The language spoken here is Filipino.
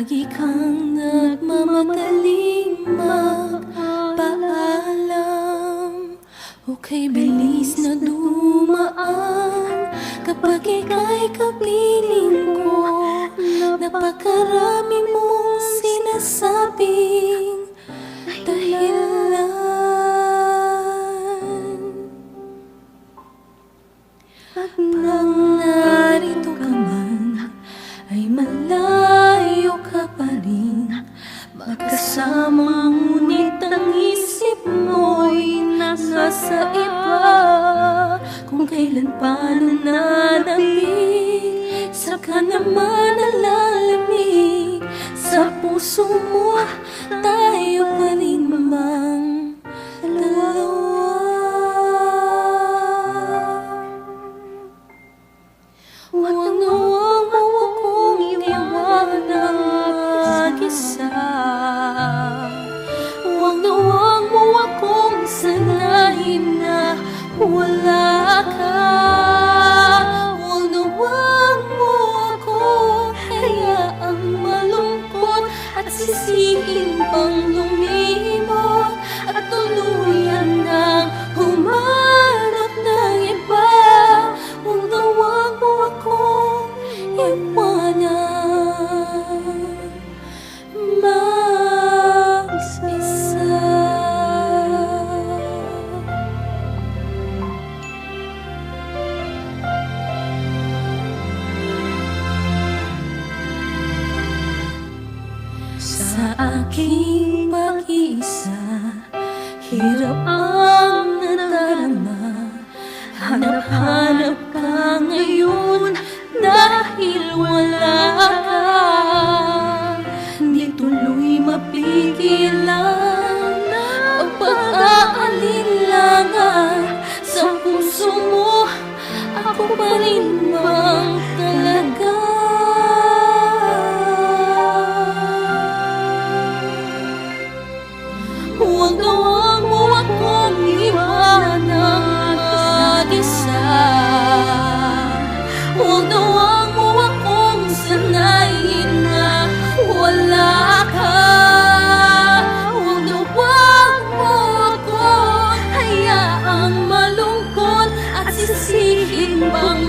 Lagi kang nagmamadaling magpaalam, okay bilis na dumaan. Kapag ika'y kapiling ko, napakarami mong sinasabing dahilan. Pag narito ka man, ay malayo ka pa rin. Magkasama ngunit ang isip mo'y nasa iba. Kung kailan pa nananabik, saka naman nalalamig. Sa puso mo, tayo pa rin mamang dalawa. Huwag nawang mo akong iwanang mag-isa. Huwag nawang mo akong sanayin na wala ka. Huwag nawang mo akong hayaang malungkot at sisihin pang lumimot at tuluyan ng humanap ng iba. Huwag nawang mo akong iwanan mag-isa. Sa aking pag-iisa, hirap ang nadarama. Hanap-hanap ka ngayon dahil wala ka. Di tuloy mapigilan ang pag-aalilanga. Sa puso mo, ako pa rin bang talaga? Huwag nawang mo akong iwanang mag-isa. Huwag nawang mo akong sanayin na wala ka. Huwag nawang mo akong hayaang malungkot at sisihin pang